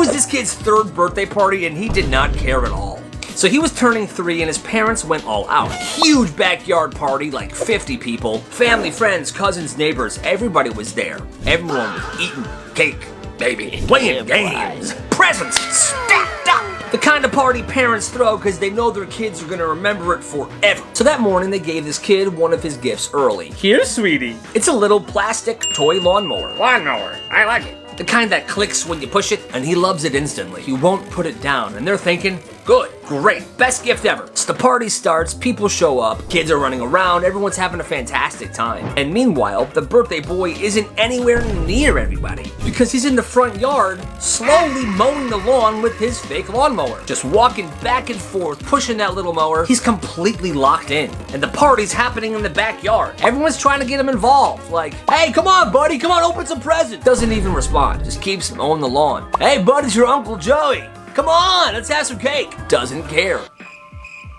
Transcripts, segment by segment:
was this kid's 3rd birthday party and he did not care at all. So he was turning 3 and his parents went all out. Huge backyard party, like 50 people. Family, friends, cousins, neighbors, everybody was there. Everyone was eating cake, baby, playing games, presents stacked up. The kind of party parents throw because they know their kids are gonna remember it forever. So that morning they gave this kid one of his gifts early. Here, sweetie. It's a little plastic toy lawnmower. Lawnmower. I like it. The kind that clicks when you push it, and he loves it instantly. He won't put it down, and they're thinking, good, great, best gift ever. So the party starts, people show up, kids are running around, everyone's having a fantastic time. And meanwhile, the birthday boy isn't anywhere near everybody because he's in the front yard, slowly mowing the lawn with his fake lawnmower. Just walking back and forth, pushing that little mower. He's completely locked in, and the party's happening in the backyard. Everyone's trying to get him involved, like, hey, come on, buddy, come on, open some presents. Doesn't even respond. Just keeps mowing the lawn. Hey, bud, it's your Uncle Joey. Come on, let's have some cake. Doesn't care.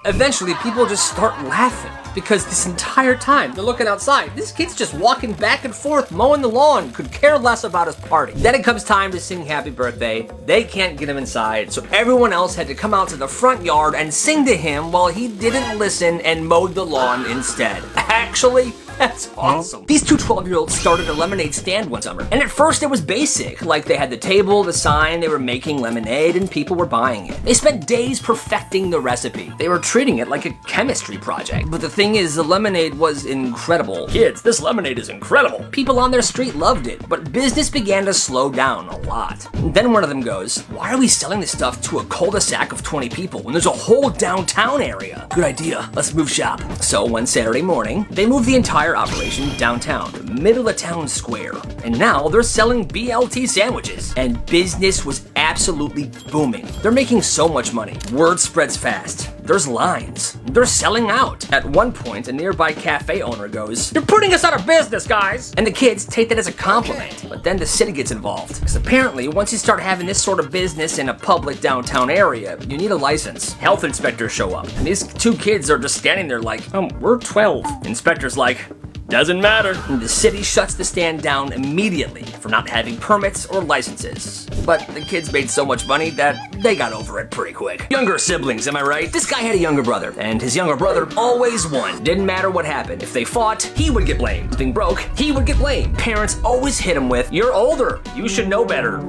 Eventually, people just start laughing because this entire time they're looking outside. This kid's just walking back and forth, mowing the lawn, could care less about his party. Then it comes time to sing happy birthday. They can't get him inside, so everyone else had to come out to the front yard and sing to him while he didn't listen and mowed the lawn instead. Actually, that's awesome. These two 12-year-olds started a lemonade stand one summer, and at first it was basic. Like they had the table, the sign, they were making lemonade, and people were buying it. They spent days perfecting the recipe. They were treating it like a chemistry project. But the thing is, the lemonade was incredible. Kids, this lemonade is incredible. People on their street loved it, but business began to slow down a lot. And then one of them goes, why are we selling this stuff to a cul-de-sac of 20 people when there's a whole downtown area? Good idea, let's move shop. So one Saturday morning, they moved the entire operation downtown, middle of town square. And now they're selling BLT sandwiches. And business was absolutely booming. They're making so much money. Word spreads fast. There's lines. They're selling out. At one point, a nearby cafe owner goes, you're putting us out of business, guys! And the kids take that as a compliment. But then the city gets involved. Because apparently, once you start having this sort of business in a public downtown area, you need a license. Health inspectors show up. And these two kids are just standing there like, we're 12. Inspector's like, doesn't matter. And the city shuts the stand down immediately for not having permits or licenses. But the kids made so much money that they got over it pretty quick. Younger siblings, am I right? This guy had a younger brother, and his younger brother always won. Didn't matter what happened. If they fought, he would get blamed. If something broke, he would get blamed. Parents always hit him with, you're older, you should know better.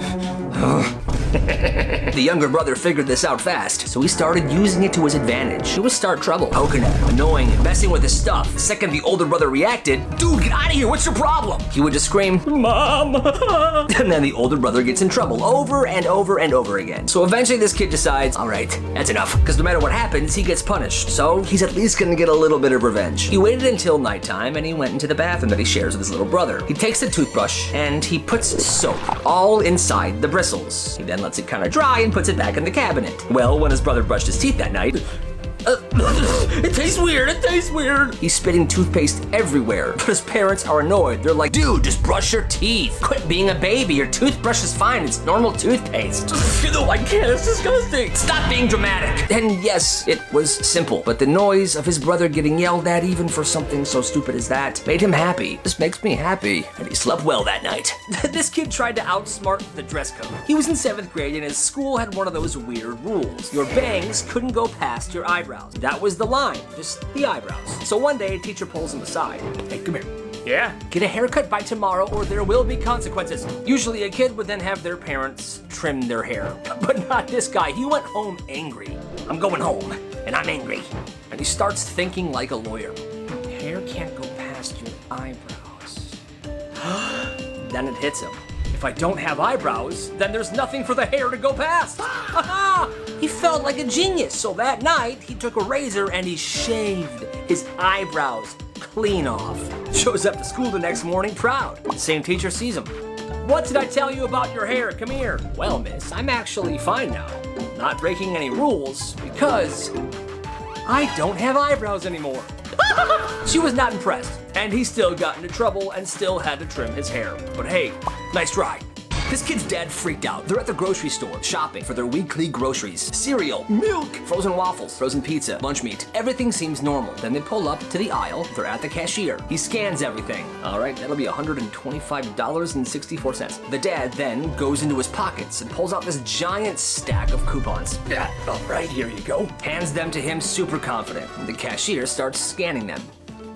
The younger brother figured this out fast, so he started using it to his advantage. He would start trouble, poking at him, annoying him, messing with his stuff. The second the older brother reacted, dude, get out of here, what's your problem? He would just scream, Mom! And then the older brother gets in trouble over and over and over again. So eventually this kid decides, all right, that's enough. Because no matter what happens, he gets punished. So he's at least gonna get a little bit of revenge. He waited until nighttime and he went into the bathroom that he shares with his little brother. He takes the toothbrush and he puts soap all inside the bristles. He then lets it kind of dry and puts it back in the cabinet. Well, when his brother brushed his teeth that night, it tastes weird, it tastes weird. He's spitting toothpaste everywhere, but his parents are annoyed. They're like, dude, just brush your teeth. Quit being a baby, your toothbrush is fine, it's normal toothpaste. No, I can't, it's disgusting. Stop being dramatic. And yes, it was simple, but the noise of his brother getting yelled at, even for something so stupid as that, made him happy. This makes me happy. And he slept well that night. This kid tried to outsmart the dress code. He was in 7th grade and his school had one of those weird rules. Your bangs couldn't go past your eyebrows. That was the line, just the eyebrows. So one day, a teacher pulls him aside. Hey, come here. Yeah? Get a haircut by tomorrow or there will be consequences. Usually a kid would then have their parents trim their hair. But not this guy, he went home angry. I'm going home, and I'm angry. And he starts thinking like a lawyer. Hair can't go past your eyebrows. Then it hits him. If I don't have eyebrows, then there's nothing for the hair to go past. He felt like a genius, so that night he took a razor and he shaved his eyebrows clean off. Shows up to school the next morning proud. The same teacher sees him. What did I tell you about your hair? Come here. Well, miss, I'm actually fine now. Not breaking any rules because I don't have eyebrows anymore. She was not impressed, and he still got into trouble and still had to trim his hair. But hey, nice try. This kid's dad freaked out. They're at the grocery store shopping for their weekly groceries. Cereal, milk, frozen waffles, frozen pizza, lunch meat. Everything seems normal. Then they pull up to the aisle. They're at the cashier. He scans everything. All right, that'll be $125.64. The dad then goes into his pockets and pulls out this giant stack of coupons. Yeah, all right, here you go. Hands them to him super confident. The cashier starts scanning them.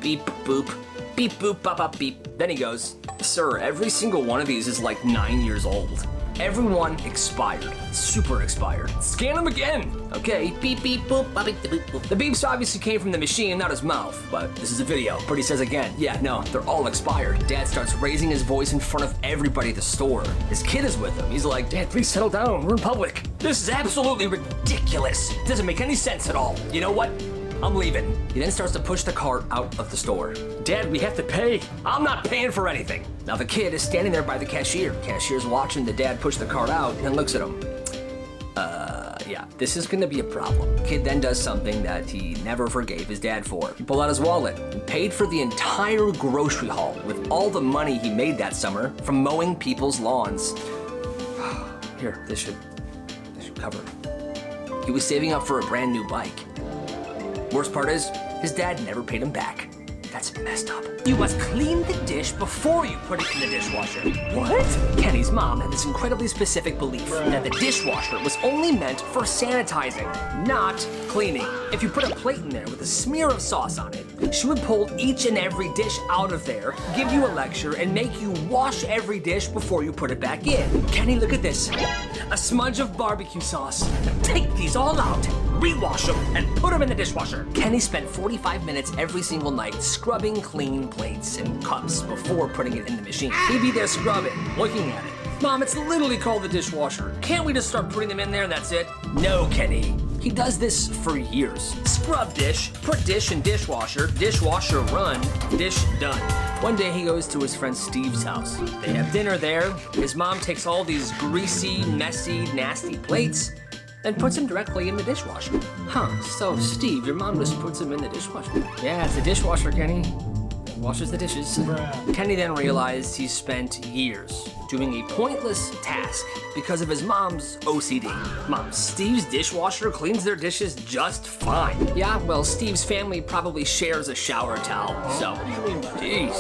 Beep, boop. Beep, boop, bop, bop, beep. Then he goes, "Sir, every single one of these is like 9 years old. Everyone expired. Super expired. Scan them again." Okay, beep, beep, boop, bop, beep, boop, boop. The beeps obviously came from the machine, not his mouth. But this is a video. But he says again, "Yeah, no, they're all expired." Dad starts raising his voice in front of everybody at the store. His kid is with him. He's like, "Dad, please settle down. We're in public. This is absolutely ridiculous. It doesn't make any sense at all. You know what? I'm leaving." He then starts to push the cart out of the store. "Dad, we have to pay." "I'm not paying for anything." Now the kid is standing there by the cashier. Cashier's watching the dad push the cart out and looks at him. Yeah, this is gonna be a problem. Kid then does something that he never forgave his dad for. He pulled out his wallet and paid for the entire grocery haul with all the money he made that summer from mowing people's lawns. Here, this should cover it. He was saving up for a brand new bike. Worst part is, his dad never paid him back. That's messed up. "You must clean the dish before you put it in the dishwasher." What? Kenny's mom had this incredibly specific belief that the dishwasher was only meant for sanitizing, not cleaning. If you put a plate in there with a smear of sauce on it, she would pull each and every dish out of there, give you a lecture, and make you wash every dish before you put it back in. "Kenny, look at this. A smudge of barbecue sauce. Take these all out, rewash them, and put them in the dishwasher." Kenny spent 45 minutes every single night scrubbing clean plates and cups before putting it in the machine. He'd be there scrubbing, looking at it. "Mom, it's literally called the dishwasher. Can't we just start putting them in there and that's it?" "No, Kenny." He does this for years. Scrub dish, put dish in dishwasher, dishwasher run, dish done. One day he goes to his friend Steve's house. They have dinner there. His mom takes all these greasy, messy, nasty plates and puts them directly in the dishwasher. So Steve, your mom just puts them in the dishwasher? "Yeah, it's a dishwasher, Kenny. It washes the dishes." Kenny then realized he spent years doing a pointless task because of his mom's OCD. "Mom, Steve's dishwasher cleans their dishes just fine." "Yeah, well, Steve's family probably shares a shower towel, so..." Jeez.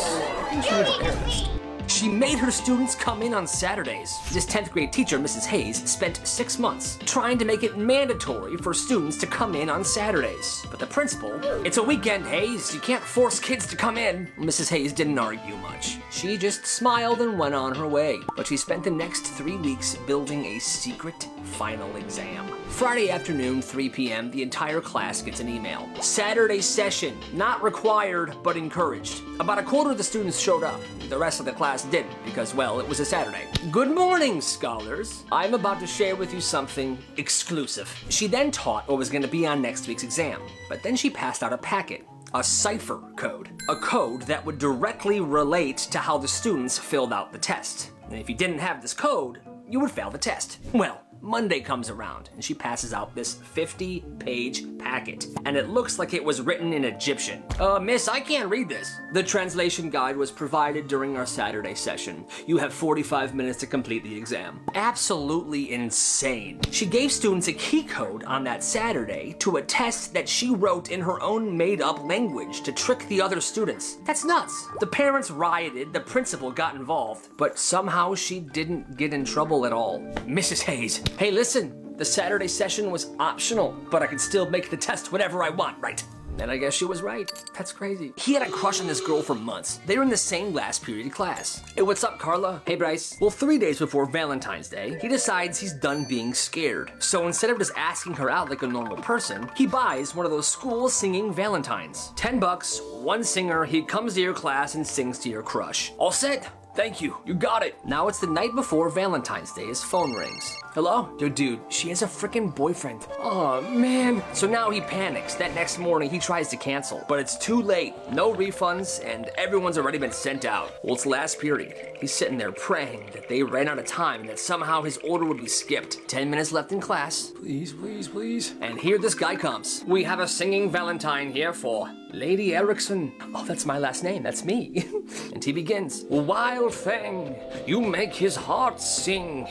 She made her students come in on Saturdays. This 10th grade teacher, Mrs. Hayes, spent 6 months trying to make it mandatory for students to come in on Saturdays. But the principal, "It's a weekend, Hayes. You can't force kids to come in." Mrs. Hayes didn't argue much. She just smiled and went on her way. But she spent the next 3 weeks building a secret final exam. Friday afternoon, 3 p.m., the entire class gets an email. "Saturday session, not required, but encouraged." About a quarter of the students showed up. The rest of the class didn't because, well, it was a Saturday. "Good morning, scholars. I'm about to share with you something exclusive." She then taught what was going to be on next week's exam, but then she passed out a packet. A cipher code. A code that would directly relate to how the students filled out the test. And if you didn't have this code, you would fail the test. Well, Monday comes around and she passes out this 50-page packet, and it looks like it was written in Egyptian. Miss, I can't read this." "The translation guide was provided during our Saturday session. You have 45 minutes to complete the exam." Absolutely insane. She gave students a key code on that Saturday to a test that she wrote in her own made-up language to trick the other students. That's nuts. The parents rioted, the principal got involved, but somehow she didn't get in trouble at all. "Mrs. Hayes, hey, listen, the Saturday session was optional, but I can still make the test whenever I want, right?" And I guess she was right. That's crazy. He had a crush on this girl for months. They were in the same last period class. "Hey, what's up, Carla?" "Hey, Bryce." Well, 3 days before Valentine's Day, he decides he's done being scared. So instead of just asking her out like a normal person, he buys one of those school singing Valentines. $10, one singer, he comes to your class and sings to your crush. "All set? Thank you, you got it." Now it's the night before Valentine's Day. His phone rings. Hello? Yo, dude, she has a freaking boyfriend. Oh, man. So now he panics. That next morning, he tries to cancel. But it's too late. No refunds, and everyone's already been sent out. Well, it's last period. He's sitting there praying that they ran out of time and that somehow his order would be skipped. 10 minutes left in class. Please, please, please. And here this guy comes. We have a singing Valentine here for Lady Erickson. Oh, that's my last name. That's me. And he begins. Wild thing, you make his heart sing.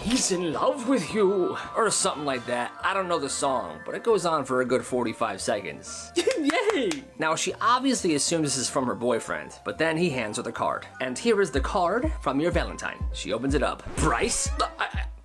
He's in love with you. Or something like that. I don't know the song, but it goes on for a good 45 seconds. Yay! Now, she obviously assumes this is from her boyfriend, but then he hands her the card. And here is the card from your Valentine. She opens it up. Bryce?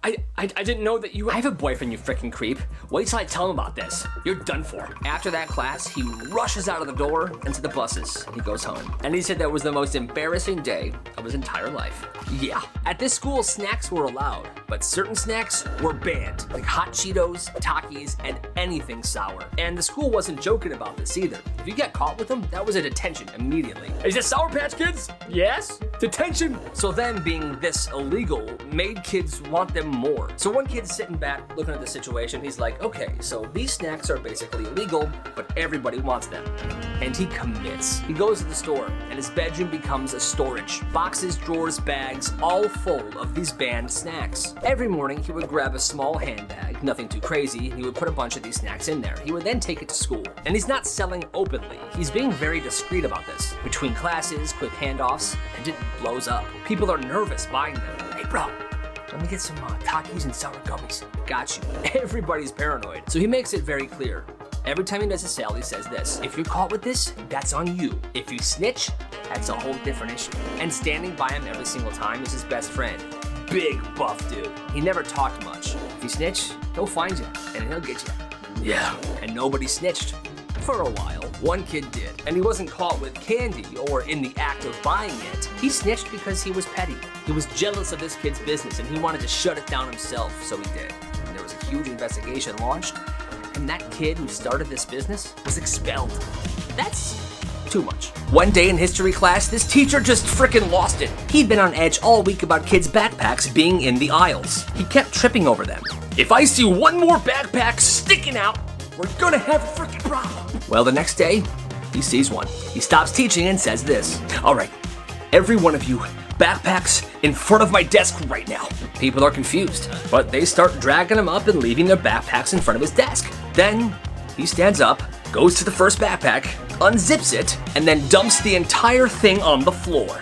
I didn't know that you... I have a boyfriend, you freaking creep. Wait till I tell him about this. You're done for. After that class, he rushes out of the door into the buses. He goes home. And he said that was the most embarrassing day of his entire life. Yeah. At this school, snacks were allowed, but certain snacks were banned, like hot Cheetos, Takis, and anything sour. And the school wasn't joking about this either. If you got caught with them, that was a detention immediately. Is this Sour Patch Kids? Yes. Detention. So then, being this illegal made kids want them more. So one kid's sitting back looking at the situation. He's like, okay, so these snacks are basically illegal, but everybody wants them. And he commits. He goes to the store, and his bedroom becomes a storage. Boxes, drawers, bags, all full of these banned snacks. Every morning, he would grab a small handbag, nothing too crazy, and he would put a bunch of these snacks in there. He would then take it to school. And he's not selling openly. He's being very discreet about this. Between classes, quick handoffs, and it blows up. People are nervous buying them. Hey, bro. Let me get some Takis and sour gummies. Got you. Everybody's paranoid. So he makes it very clear. Every time he does a sale, he says this. If you're caught with this, that's on you. If you snitch, that's a whole different issue. And standing by him every single time is his best friend. Big buff dude. He never talked much. If you snitch, he'll find you and he'll get you. Yeah. And nobody snitched. For a while, one kid did, and he wasn't caught with candy or in the act of buying it. He snitched because he was petty. He was jealous of this kid's business and he wanted to shut it down himself, so he did. And there was a huge investigation launched, and that kid who started this business was expelled. That's too much. One day in history class, this teacher just frickin' lost it. He'd been on edge all week about kids' backpacks being in the aisles. He kept tripping over them. If I see one more backpack sticking out, we're gonna have a freaking problem. Well, the next day, he sees one. He stops teaching and says this. All right, every one of you, backpacks in front of my desk right now. People are confused, but they start dragging him up and leaving their backpacks in front of his desk. Then he stands up, goes to the first backpack, unzips it, and then dumps the entire thing on the floor.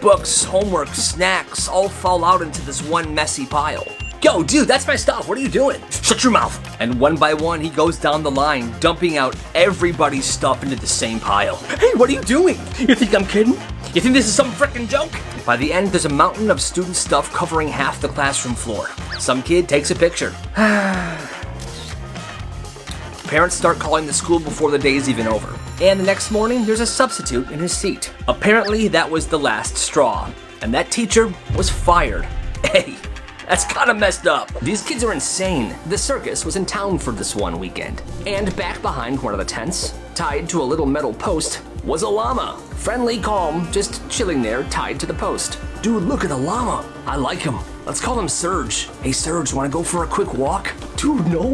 Books, homework, snacks all fall out into this one messy pile. Yo, dude, that's my stuff. What are you doing? Shut your mouth. And one by one, he goes down the line, dumping out everybody's stuff into the same pile. Hey, what are you doing? You think I'm kidding? You think this is some frickin' joke? By the end, there's a mountain of student stuff covering half the classroom floor. Some kid takes a picture. Parents start calling the school before the day's even over. And the next morning, there's a substitute in his seat. Apparently, that was the last straw. And that teacher was fired. Hey. That's kinda messed up. These kids are insane. The circus was in town for this one weekend. And back behind one of the tents, tied to a little metal post, was a llama. Friendly, calm, just chilling there, tied to the post. Dude, look at the llama. I like him. Let's call him Serge. Hey Serge, wanna go for a quick walk? Dude, no.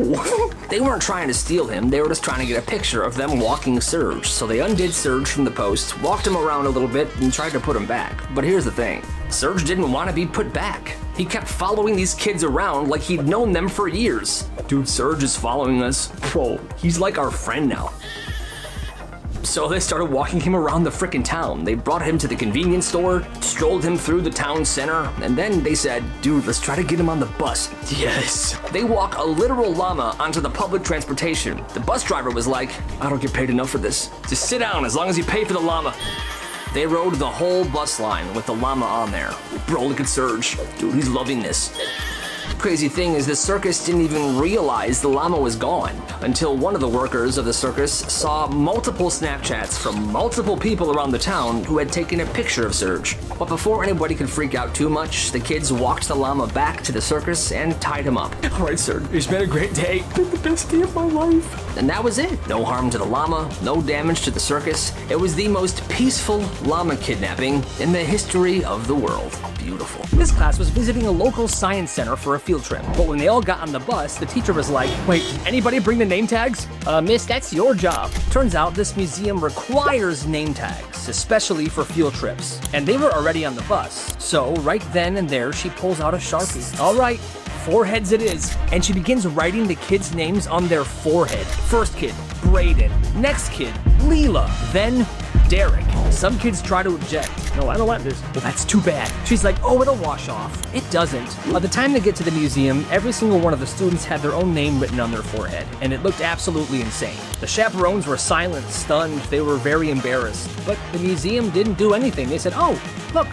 They weren't trying to steal him, they were just trying to get a picture of them walking Serge. So they undid Serge from the post, walked him around a little bit, and tried to put him back. But here's the thing. Serge didn't want to be put back. He kept following these kids around like he'd known them for years. Dude, Serge is following us. Bro, he's like our friend now. So they started walking him around the frickin' town. They brought him to the convenience store, strolled him through the town center, and then they said, dude, let's try to get him on the bus. Yes. They walk a literal llama onto the public transportation. The bus driver was like, I don't get paid enough for this. Just sit down as long as you pay for the llama. They rode the whole bus line with the llama on there. Bro, look at Serge. Dude, he's loving this. Crazy thing is the circus didn't even realize the llama was gone until one of the workers of the circus saw multiple Snapchats from multiple people around the town who had taken a picture of Serge. But before anybody could freak out too much, the kids walked the llama back to the circus and tied him up. All right, Serge, it's been a great day. It's been the best day of my life. And that was it. No harm to the llama, no damage to the circus. It was the most peaceful llama kidnapping in the history of the world. beautiful. This class was visiting a local science center for a field trip, but when they all got on the bus, the teacher was like, "Wait, did anybody bring the name tags?" Miss, that's your job." Turns out this museum requires name tags, especially for field trips, and they were already on the bus. So right then and there, she pulls out a Sharpie. All right, foreheads it is, and she begins writing the kids' names on their forehead. First kid, Braden. Next kid, Leela. Then Derek. Some kids try to object. "No, I don't want this." "Well, that's too bad." She's like, "Oh, it'll wash off." It doesn't. By the time they get to the museum, every single one of the students had their own name written on their forehead, and it looked absolutely insane. The chaperones were silent, stunned. They were very embarrassed. But the museum didn't do anything. They said, "Oh, look,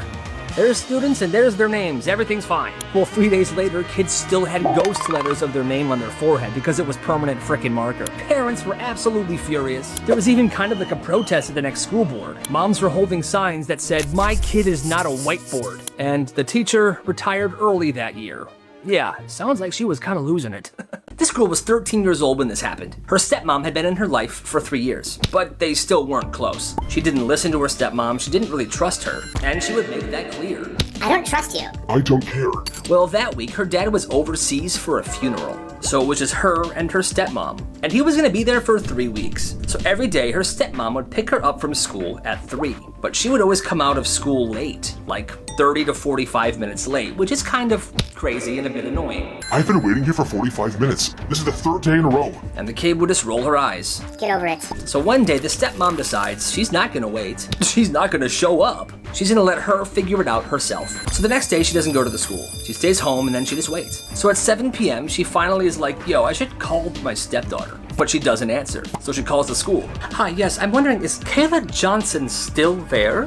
there's students and there's their names. Everything's fine." Well, 3 days later, kids still had ghost letters of their name on their forehead because it was permanent frickin' marker. Parents were absolutely furious. There was even kind of like a protest at the next school board. Moms were holding signs that said, "My kid is not a whiteboard." And the teacher retired early that year. Yeah, sounds like she was kind of losing it. This girl was 13 years old when this happened. Her stepmom had been in her life for 3 years, but they still weren't close. She didn't listen to her stepmom, she didn't really trust her, and she would make that clear. "I don't trust you." "I don't care." Well, that week, her dad was overseas for a funeral. So it was just her and her stepmom. And he was gonna be there for 3 weeks. So every day, her stepmom would pick her up from school at 3. But she would always come out of school late, like 30 to 45 minutes late, which is kind of crazy and a bit annoying. "I've been waiting here for 45 minutes. This is the 3rd day in a row." And the kid would just roll her eyes. "Get over it." So one day, the stepmom decides she's not gonna wait. She's not gonna show up. She's gonna let her figure it out herself. So the next day, she doesn't go to the school. She stays home and then she just waits. So at 7 p.m., she finally is like, "Yo, I should call my stepdaughter." But she doesn't answer. So she calls the school. "Hi, yes, I'm wondering, is Kayla Johnson still there?"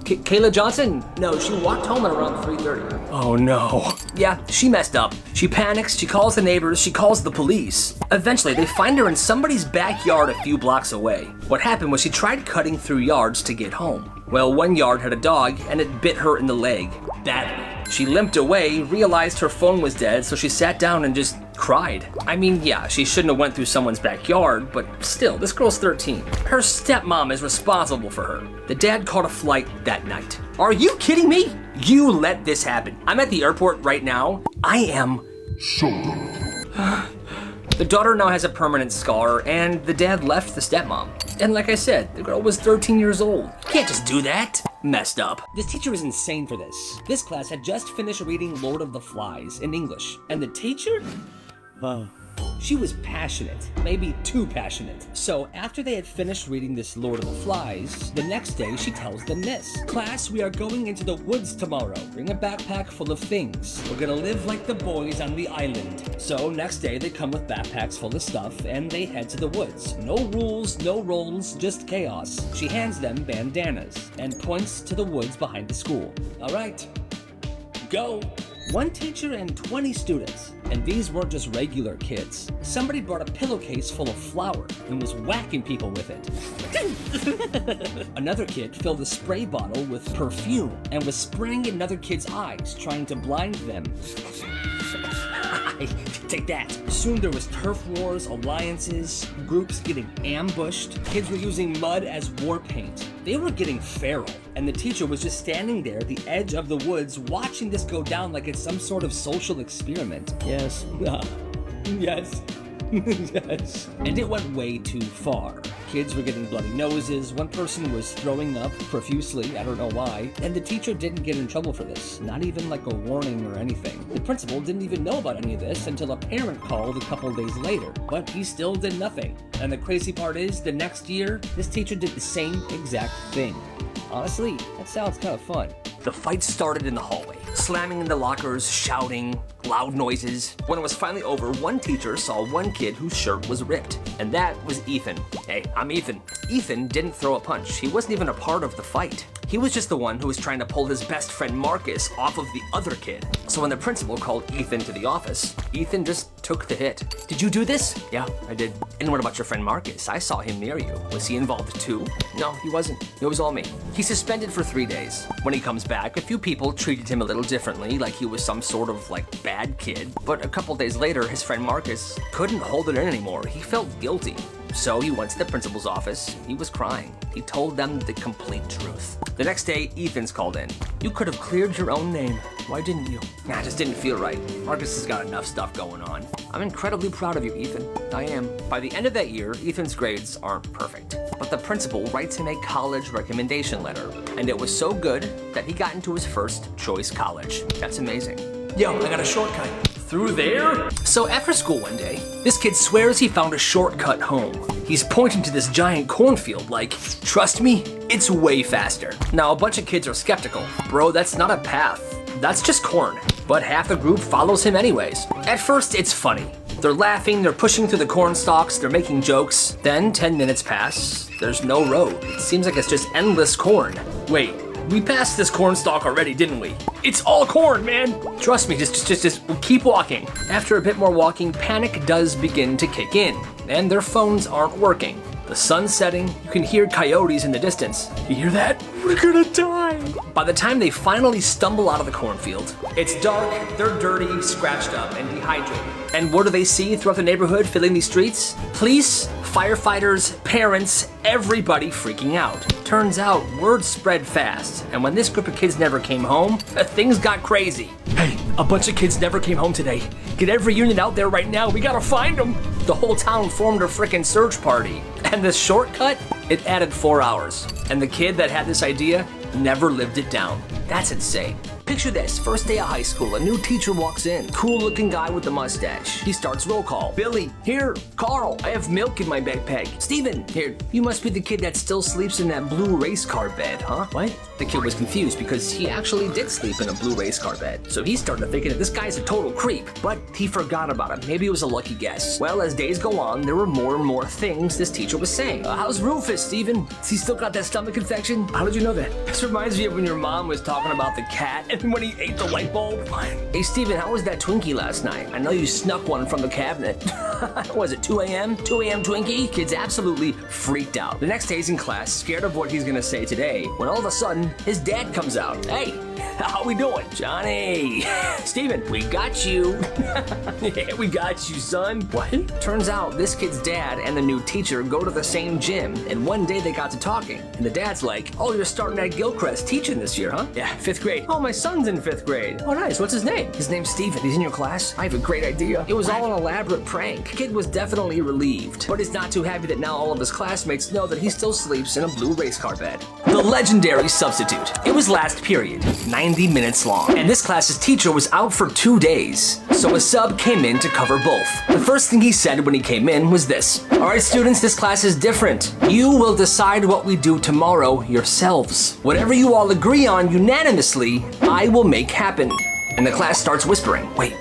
Kayla Johnson? No, she walked home at around 3:30. Oh no. Yeah, she messed up. She panics, she calls the neighbors, she calls the police. Eventually, they find her in somebody's backyard a few blocks away. What happened was she tried cutting through yards to get home. Well, one yard had a dog, and it bit her in the leg. Badly. She limped away, realized her phone was dead, so she sat down and just cried. I mean, yeah, she shouldn't have went through someone's backyard, but still, this girl's 13. Her stepmom is responsible for her. The dad caught a flight that night. Are you kidding me? You let this happen. I'm at the airport right now. I am So done. The daughter now has a permanent scar, and the dad left the stepmom. And like I said, the girl was 13 years old. You can't just do that. Messed up. This teacher is insane for this. This class had just finished reading Lord of the Flies in English, and the teacher? She was passionate, maybe too passionate. So after they had finished reading this Lord of the Flies, the next day she tells them this. "Class, we are going into the woods tomorrow. Bring a backpack full of things. We're gonna live like the boys on the island." So next day they come with backpacks full of stuff and they head to the woods. No rules, no roles, just chaos. She hands them bandanas and points to the woods behind the school. "All right, go." One teacher and 20 students, and these weren't just regular kids. Somebody brought a pillowcase full of flour and was whacking people with it. Another kid filled a spray bottle with perfume and was spraying in another kid's eyes, trying to blind them. Take that. Soon there was turf wars, alliances, groups getting ambushed. Kids were using mud as war paint. They were getting feral, and the teacher was just standing there at the edge of the woods watching this go down like it's some sort of social experiment. Yes. Yes. Yes. And it went way too far. Kids were getting bloody noses, one person was throwing up profusely, I don't know why, and the teacher didn't get in trouble for this, not even like a warning or anything. The principal didn't even know about any of this until a parent called a couple days later, but he still did nothing. And the crazy part is, the next year, this teacher did the same exact thing. Honestly, that sounds kind of fun. The fight started in the hallway, slamming into lockers, shouting, loud noises. When it was finally over, one teacher saw one kid whose shirt was ripped, and that was Ethan. Hey, I'm Ethan. Ethan didn't throw a punch. He wasn't even a part of the fight. He was just the one who was trying to pull his best friend Marcus off of the other kid. So when the principal called Ethan to the office, Ethan just took the hit. "Did you do this?" "Yeah, I did." "And what about your friend Marcus? I saw him near you. Was he involved too?" "No, he wasn't. It was all me." He's suspended for 3 days. When he comes back, a few people treated him a little differently, like he was some sort of bad kid. But a couple days later, his friend Marcus couldn't hold it in anymore. He felt guilty. So he went to the principal's office. He was crying. He told them the complete truth. The next day, Ethan's called in. You could have cleared your own name. Why didn't you? Nah, it just didn't feel right. Marcus has got enough stuff going on. I'm incredibly proud of you, Ethan. I am. By the end of that year, Ethan's grades aren't perfect. But the principal writes him a college recommendation letter. And it was so good that he got into his first choice college. That's amazing. Yo, I got a shortcut. Through there? So after school one day, this kid swears he found a shortcut home. He's pointing to this giant cornfield like, trust me, it's way faster. Now a bunch of kids are skeptical. Bro, that's not a path. That's just corn. But half the group follows him anyways. At first, it's funny. They're laughing, they're pushing through the corn stalks, they're making jokes. Then 10 minutes pass, there's no road. It seems like it's just endless corn. Wait, we passed this corn stalk already, didn't we? It's all corn, man. Trust me, just keep walking. After a bit more walking, panic does begin to kick in, and their phones aren't working. The sun's setting, you can hear coyotes in the distance. You hear that? We're gonna die. By the time they finally stumble out of the cornfield, it's dark, they're dirty, scratched up, and dehydrated. And what do they see throughout the neighborhood filling these streets? Police, firefighters, parents, everybody freaking out. Turns out, word spread fast, and when this group of kids never came home, things got crazy. Hey, a bunch of kids never came home today. Get every unit out there right now, we gotta find them. The whole town formed a frickin' search party. And this shortcut, it added 4 hours. And the kid that had this idea never lived it down. That's insane. Picture this, first day of high school, a new teacher walks in. Cool looking guy with the mustache. He starts roll call. Billy, here. Carl, I have milk in my backpack. Steven, here. You must be the kid that still sleeps in that blue race car bed, huh? What? The kid was confused because he actually did sleep in a blue race car bed. So he started thinking that this guy's a total creep, but he forgot about him. Maybe it was a lucky guess. Well, as days go on, there were more and more things this teacher was saying. How's Rufus, Steven? Has he still got that stomach infection? How did you know that? This reminds me of when your mom was talking about the cat and when he ate the light bulb. Hey Steven, how was that Twinkie last night? I know you snuck one from the cabinet. Was it 2 a.m.? 2 a.m. Twinkie? Kid's absolutely freaked out. The next day he's in class, scared of what he's gonna say today, when all of a sudden, his dad comes out. Hey, how we doing? Johnny. Steven, we got you. Yeah, we got you, son. What? Turns out this kid's dad and the new teacher go to the same gym, and one day they got to talking. And the dad's like, oh, you're starting at Gilchrist teaching this year, huh? Yeah, 5th grade. Oh, my son's in 5th grade. Oh, nice. What's his name? His name's Steven. He's in your class? I have a great idea. It was all an elaborate prank. Kid was definitely relieved, but he's not too happy that now all of his classmates know that he still sleeps in a blue race car bed. The legendary substitute. It was last period, 90 minutes long, and this class's teacher was out for 2 days, so a sub came in to cover both. The first thing he said when he came in was this: all right, students, this class is different. You will decide what we do tomorrow yourselves. Whatever you all agree on unanimously, I will make happen. And the class starts whispering, wait,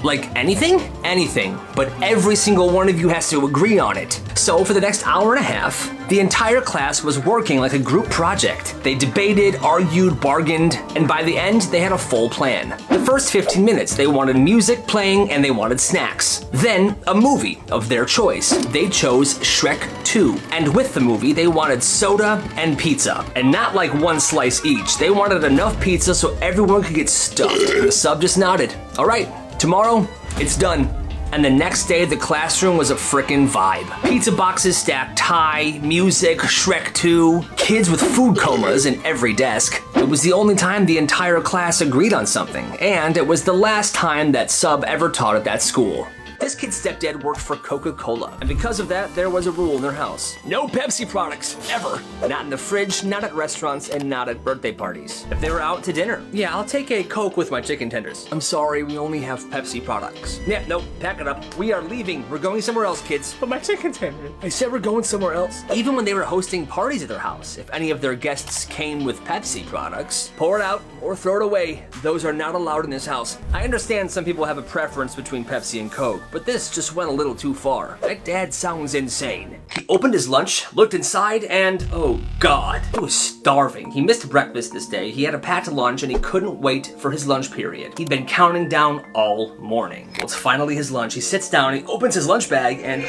like anything? Anything, but every single one of you has to agree on it. So for the next hour and a half, the entire class was working like a group project. They debated, argued, bargained, and by the end, they had a full plan. The first 15 minutes, they wanted music playing and they wanted snacks. Then, a movie of their choice. They chose Shrek 2. And with the movie, they wanted soda and pizza. And not like one slice each. They wanted enough pizza so everyone could get stuffed. The sub just nodded. All right, tomorrow, it's done. And the next day, the classroom was a frickin' vibe. Pizza boxes stacked high, music, Shrek 2, kids with food comas in every desk. It was the only time the entire class agreed on something, and it was the last time that sub ever taught at that school. This kid's stepdad worked for Coca-Cola, and because of that, there was a rule in their house. No Pepsi products, ever. Not in the fridge, not at restaurants, and not at birthday parties. If they were out to dinner, yeah, I'll take a Coke with my chicken tenders. I'm sorry, we only have Pepsi products. Yeah, nope, pack it up. We are leaving. We're going somewhere else, kids. But my chicken tender. I said we're going somewhere else. Even when they were hosting parties at their house, if any of their guests came with Pepsi products, pour it out or throw it away. Those are not allowed in this house. I understand some people have a preference between Pepsi and Coke, but this just went a little too far. That dad sounds insane. He opened his lunch, looked inside, and oh God, he was starving. He missed breakfast this day. He had a packed lunch and he couldn't wait for his lunch period. He'd been counting down all morning. Well, it's finally his lunch. He sits down, he opens his lunch bag, and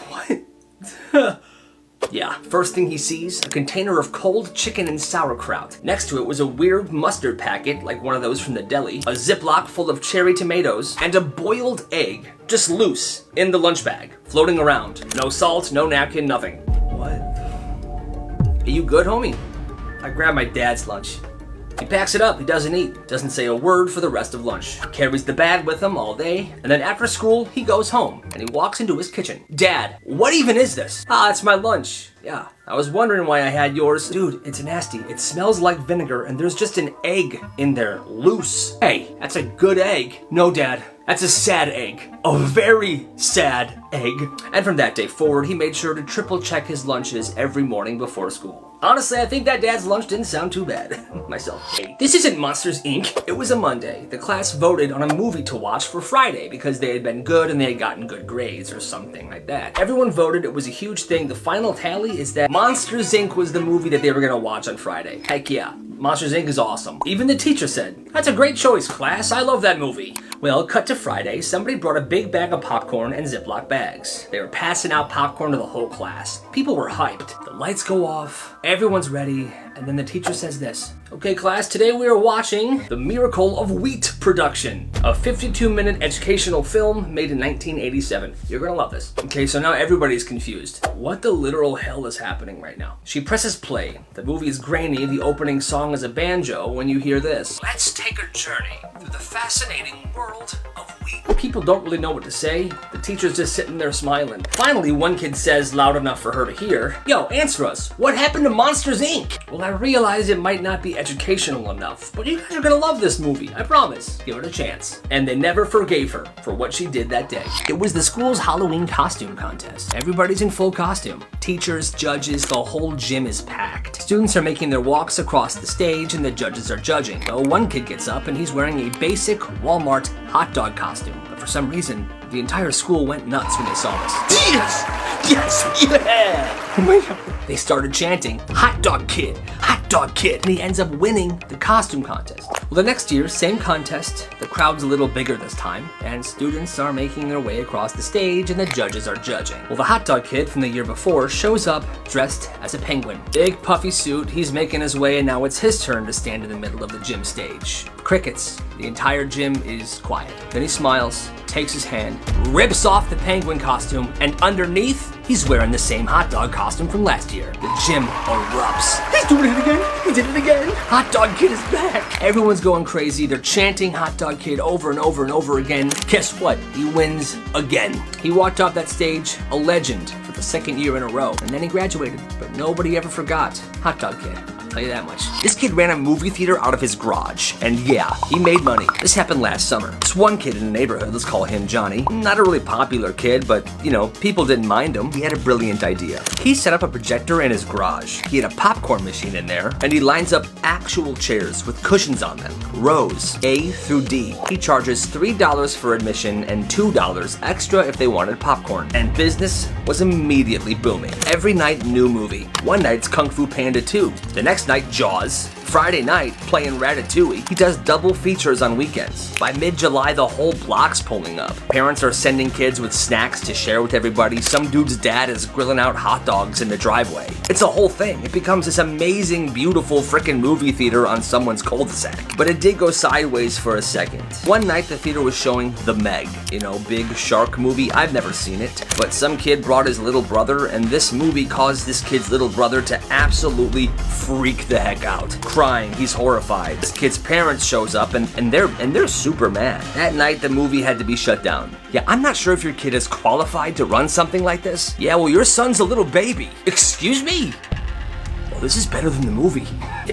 what? Yeah, first thing he sees, a container of cold chicken and sauerkraut. Next to it was a weird mustard packet, like one of those from the deli, a Ziploc full of cherry tomatoes, and a boiled egg, just loose, in the lunch bag, floating around. No salt, no napkin, nothing. What? Are you good, homie? I grabbed my dad's lunch. He packs it up, he doesn't eat, doesn't say a word for the rest of lunch. Carries the bag with him all day, and then after school, he goes home, and he walks into his kitchen. Dad, what even is this? Ah, it's my lunch. Yeah, I was wondering why I had yours. Dude, it's nasty. It smells like vinegar, and there's just an egg in there, loose. Hey, that's a good egg. No, Dad, that's a sad egg. A very sad egg. And from that day forward, he made sure to triple check his lunches every morning before school. Honestly, I think that dad's lunch didn't sound too bad. Myself. Hey, this isn't Monsters, Inc. It was a Monday. The class voted on a movie to watch for Friday because they had been good and they had gotten good grades or something like that. Everyone voted. It was a huge thing. The final tally is that Monsters, Inc. was the movie that they were going to watch on Friday. Heck yeah. Monsters, Inc. is awesome. Even the teacher said, "That's a great choice, class. I love that movie." Well, cut to Friday, somebody brought a big bag of popcorn and Ziploc bags. They were passing out popcorn to the whole class. People were hyped. The lights go off, everyone's ready, and then the teacher says this. "Okay, class, today we are watching The Miracle of Wheat Production, a 52-minute educational film made in 1987. You're gonna love this." Okay, so now everybody's confused. What the literal hell is happening right now? She presses play. The movie is grainy. The opening song is a banjo when you hear this. "Let's take a journey through the fascinating world of wheat." People don't really know what to say. The teacher's just sitting there smiling. Finally, one kid says loud enough for her to hear, "Yo, answer us. What happened to Monsters, Inc.?" Well, I realize it might not be educational enough, but you guys are gonna love this movie. I promise. Give it a chance. And they never forgave her for what she did that day. It was the school's Halloween costume contest. Everybody's in full costume. Teachers, judges, the whole gym is packed. Students are making their walks across the stage and the judges are judging. So one kid gets up and he's wearing a basic Walmart hot dog costume. But for some reason, the entire school went nuts when they saw this. Yes! Yes! Yeah! Oh my God. They started chanting, "Hot dog kid! Hot dog kid!" And he ends up winning the costume contest. Well, the next year, same contest. The crowd's a little bigger this time, and students are making their way across the stage and the judges are judging. Well, the hot dog kid from the year before shows up dressed as a penguin. Big puffy suit, he's making his way, and now it's his turn to stand in the middle of the gym stage. Crickets. The entire gym is quiet. Then he smiles, takes his hand, rips off the penguin costume, and underneath, he's wearing the same hot dog costume from last year. The gym erupts. He's doing it again! He did it again! Hot dog kid is back! Everyone's going crazy. They're chanting hot dog kid over and over and over again. Guess what? He wins again. He walked off that stage a legend for the second year in a row, and then he graduated. But nobody ever forgot Hot Dog Kid. Tell you that much. This kid ran a movie theater out of his garage, and yeah, he made money. This happened last summer. This one kid in the neighborhood, let's call him Johnny, not a really popular kid, but you know, people didn't mind him. He had a brilliant idea. He set up a projector in his garage. He had a popcorn machine in there, and he lines up actual chairs with cushions on them, rows A through D. He charges $3 for admission and $2 extra if they wanted popcorn, and business was immediately booming. Every night, new movie. One night's Kung Fu Panda 2. The next night, Jaws. Friday night, playing Ratatouille. He does double features on weekends. By mid-July, the whole block's pulling up. Parents are sending kids with snacks to share with everybody. Some dude's dad is grilling out hot dogs in the driveway. It's a whole thing. It becomes this amazing, beautiful frickin' movie theater on someone's cul-de-sac. But it did go sideways for a second. One night, the theater was showing The Meg. You know, big shark movie. I've never seen it. But some kid brought his little brother, and this movie caused this kid's little brother to absolutely freak the heck out. Crying, he's horrified. This kid's parents shows up and they're super mad. That night the movie had to be shut down. Yeah, I'm not sure if your kid is qualified to run something like this. Yeah, well, your son's a little baby. Excuse me? Well, this is better than the movie.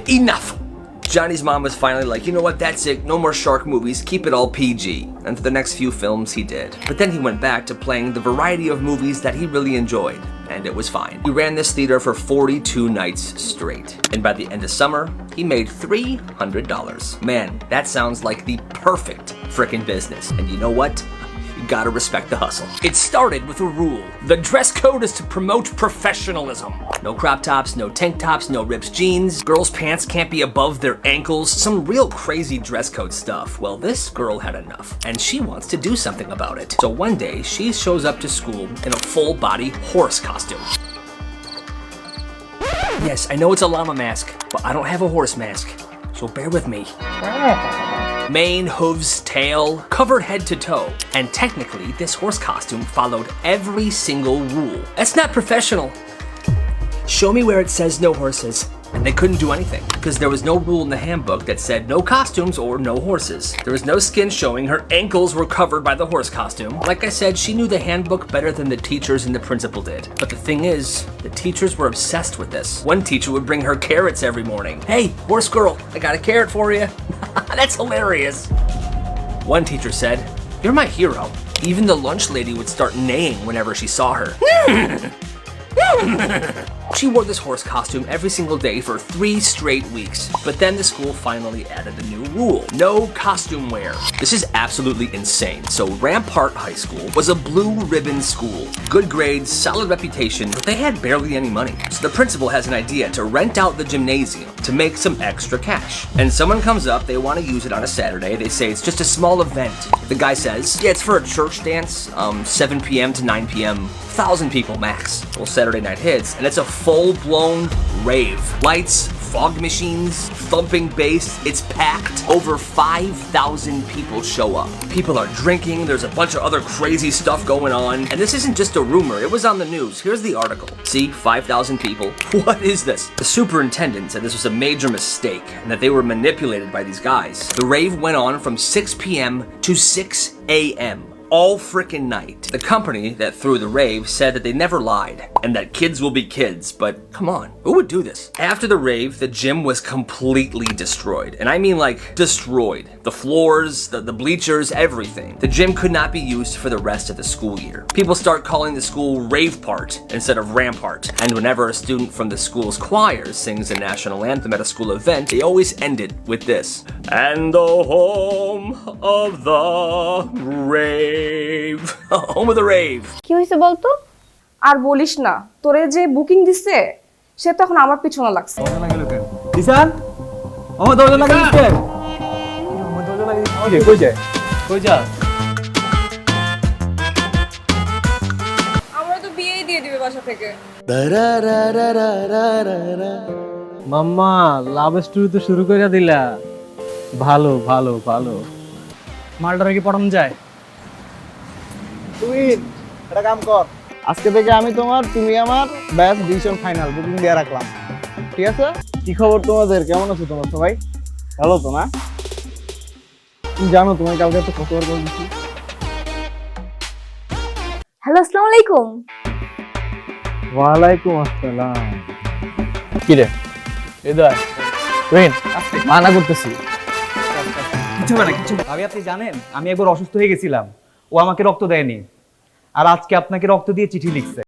Enough. Johnny's mom was finally like, you know what, that's it, no more shark movies, keep it all PG. And for the next few films, he did. But then he went back to playing the variety of movies that he really enjoyed, and it was fine. He ran this theater for 42 nights straight. And by the end of summer, he made $300. Man, that sounds like the perfect frickin' business. And you know what? You gotta respect the hustle. It started with a rule. The dress code is to promote professionalism. No crop tops, no tank tops, no ripped jeans. Girls' pants can't be above their ankles. Some real crazy dress code stuff. Well, this girl had enough, and she wants to do something about it. So one day, she shows up to school in a full-body horse costume. Yes, I know it's a llama mask, but I don't have a horse mask, so bear with me. Mane, hooves, tail, covered head to toe. And technically, this horse costume followed every single rule. That's not professional. Show me where it says no horses. And they couldn't do anything, because there was no rule in the handbook that said no costumes or no horses. There was no skin showing, her ankles were covered by the horse costume. Like I said, she knew the handbook better than the teachers and the principal did. But the thing is, the teachers were obsessed with this. One teacher would bring her carrots every morning. Hey, horse girl, I got a carrot for you. That's hilarious. One teacher said, you're my hero. Even the lunch lady would start neighing whenever she saw her. She wore this horse costume every single day for 3 straight weeks. But then the school finally added a new rule. No costume wear. This is absolutely insane. So Rampart High School was a blue ribbon school. Good grades, solid reputation, but they had barely any money. So the principal has an idea to rent out the gymnasium to make some extra cash. And someone comes up, they want to use it on a Saturday. They say it's just a small event. The guy says, yeah, it's for a church dance, 7 p.m. to 9 p.m., 1,000 people max. Well, Saturday night hits, and it's a full-blown rave. Lights, fog machines, thumping bass, it's packed. Over 5,000 people show up. People are drinking, there's a bunch of other crazy stuff going on, and this isn't just a rumor, it was on the news. Here's the article. See, 5,000 people. What is this? The superintendent said this was a major mistake, and that they were manipulated by these guys. The rave went on from 6 p.m. to 6 a.m. all frickin' night. The company that threw the rave said that they never lied and that kids will be kids, but come on, who would do this? After the rave, the gym was completely destroyed. And I mean like destroyed. The floors, the bleachers, everything. The gym could not be used for the rest of the school year. People start calling the school Ravepart instead of Rampart. And whenever a student from the school's choir sings the national anthem at a school event, they always end it with this. And the home of the rave. Home of the rave. কি হইছে বলতো? আর বলিস না, তোরে যে booking দিছে সে তো এখন আমার পিছনে লাগছে। দিশান আমার দরজা লাগিয়ে দিতে আমার দরজা লাগিয়ে দিতে কই যায় কই যা আমরা তো বিয়েই দিয়ে দিবে বাসা থেকে। মাম্মা লাভ স্টোরি তো শুরু কইরা দিলা ভালো ভালো ভালো মালটারে কি পড়ানো যায় তুই একটা কাম কর আজকে থেকে আমি তোমার তুমি আমার ব্যাস ডিসিশন ফাইনাল বুকিং দিয়ে রাখলাম ঠিক আছে কি খবর তোমাদের কেমন আছো তোমরা সবাই ভালো তো না তুমি জানো তোমায় কালকে তো কতবার কল দিছি হ্যালো আসসালামু আলাইকুম। ওয়ালাইকুম আসসালাম কি রে এদার তুইন মানা করতেছি কিছু না কিছু ভাবি আপনি জানেন আমি একবার অসুস্থ হয়ে গেছিলাম ও আমাকে রক্ত দেয়নি আর আজকে আপনাকে রক্ত দিয়ে চিঠি লিখছে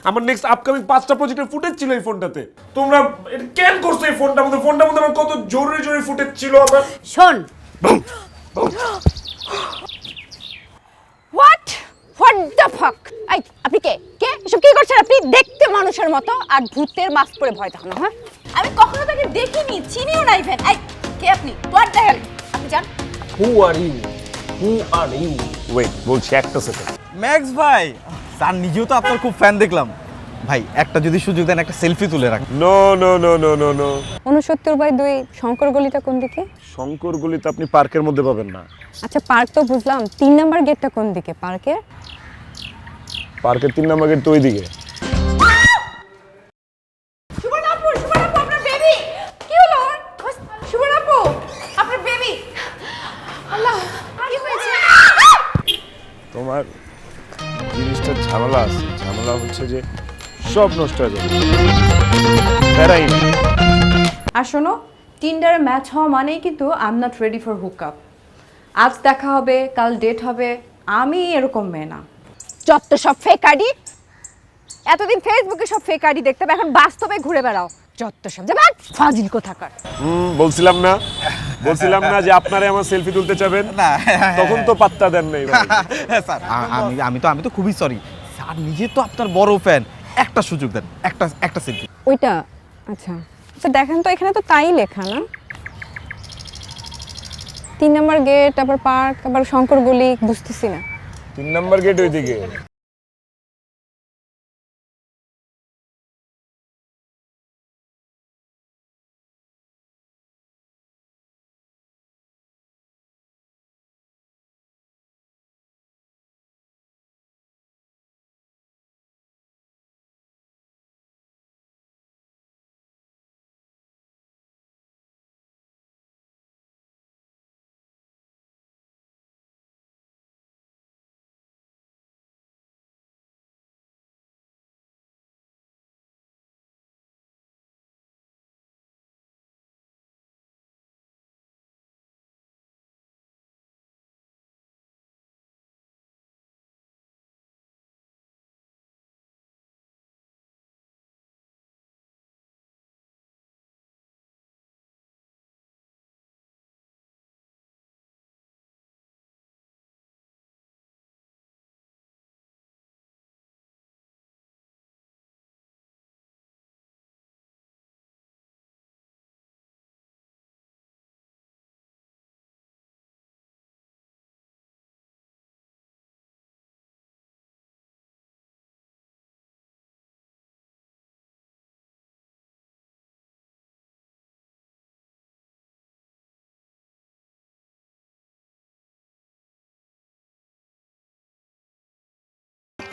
আমার নেক্সট আপকামিং 5টা প্রজেক্টের ফুটেজ ছিল এই ফোনটাতে। তোমরা এটা কেন করছো এই ফোনটার মধ্যে আমার কত জরুরি জরুরি ফুটেজ ছিল আবার। শোন হোয়াট দ্য ফাক আপনি কে এসব কি করছেন আপনি দেখতে মানুষের মতো আর ভূতের মাস্ক পরে ভয় দেখানো হ্যাঁ দেখিনি, চিনিও না ইভেন। এই কে আপনি? What the hell? আপনি জান? হু আর ইউ? ওয়েট, বলছি একটা সেকেন্ড। ম্যাক্স ভাই, স্যার নিজেও তো আপনার খুব ফ্যান দেখলাম। ভাই একটা যদি সুযোগ দেন একটা সেলফি তুলে রাখ। No no no no no no 69/2 Shankar গলিটা কোন দিকে? শঙ্কর গলিতে আপনি পার্কের মধ্যে পাবেন না। আচ্ছা পার্ক তো বুঝলাম, 3 নাম্বার গেটটা কোন দিকে পার্কের? পার্কের 3 নম্বর গেট তো ওইদিকে। সুবর্ণা আপু, আপনার বেবি। কি হলো? সুবর্ণা আপু, আপনার বেবি। আল্লাহ, কি হয়েছে? তোমার জিনিসটা ঝামেলা আছে। ঝামেলা হচ্ছে যে সব নষ্ট হয়ে যাবে। প্যারাই না। আর শোনো, টিন্ডারে ম্যাচ হওয়া মানেই কিন্তু I am not ready for hook up. আজ দেখা হবে, কাল ডেট হবে, আমি এরকম মেয়ে না। যত সব ফেক আইডি। এতদিন ফেসবুকে সব ফেক আইডি দেখতাম, এখন বাস্তবে ঘুরে বেড়াও। যত সব যাবেন ফাজিল কোথাকার। বলছিলাম না যে আপনারে আমার সেলফি তুলতে চাবেন। না তখন তো পাত্তা দেন নাই ভাই। স্যার আমি তো খুবই সরি স্যার, নিজে তো আপনার বড় ফ্যান। একটা সুযোগ দেন, একটা সেলফি। ওইটা আচ্ছা আচ্ছা দেখেন তো, এখানে তো তাই লেখা না। 3 নাম্বার গেট, আবার পার্ক, আবার শঙ্কর গলি, বুঝতেছি না। 3 নম্বর গেট ওইদিকে।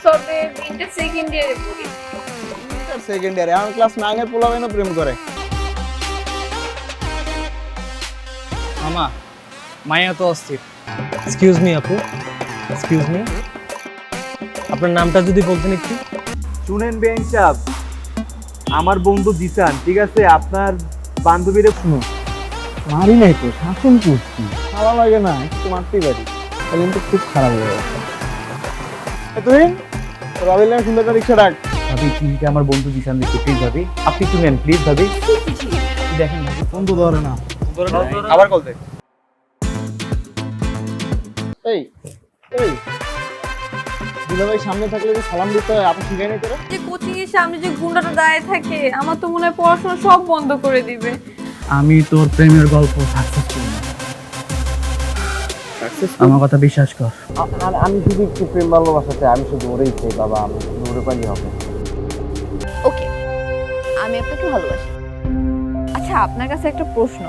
তবে তিনটে সেকেন্ড ইয়ারে পড়ি। সেকেন্ড ইয়ারে আমার ক্লাস 9 এর পোলাবেনও প্রেম করে। মামা মায়া তো অস্থির। এক্সকিউজ মি আপু, এক্সকিউজ মি, আপনার নামটা যদি বলতেন একটু। শুনেন বেঞ্চ সাহেব, আমার বন্ধু জিসান, ঠিক আছে? আপনার বান্ধবীরে শুনো। মারি নাই তো, শাসন করছি। ভালো লাগে না, একটু মারতেই পারি, কিন্তু খুব খারাপ হয়ে গেছে। তুই রবিলের সুন্দর একটা রিক্সা ডাক। ভাবি চিনিকে আমার বন্ধু জিসান দিচ্ছে, প্লিজ ভাবি আপনি একটু নেন প্লিজ ভাবি। দেখেন ভাবি বন্ধু ধরে না, আবার কল দেখ। এই এই দুলা ভাই সামনে থাকলে যে সালাম দিতে হয়, আপনি শিখাই নাই তোরা? যে কোচিং এর সামনে যে গুন্ডাটা দাঁড়িয়ে থাকে, আমার তো মনে হয় পড়াশোনা সব বন্ধ করে দিবে। আমি তোর প্রেমের গল্প সাকসেসফুল না, আমার কথা বিশ্বাস কর। আমি শুধু একটু প্রেম ভালোবাসাতে, আমি শুধু ওরেই চাই বাবা, আমি শুধু ওরে পালি হবে। ওকে, আমি আপনাকে ভালোবাসি। আচ্ছা আপনার কাছে একটা প্রশ্ন,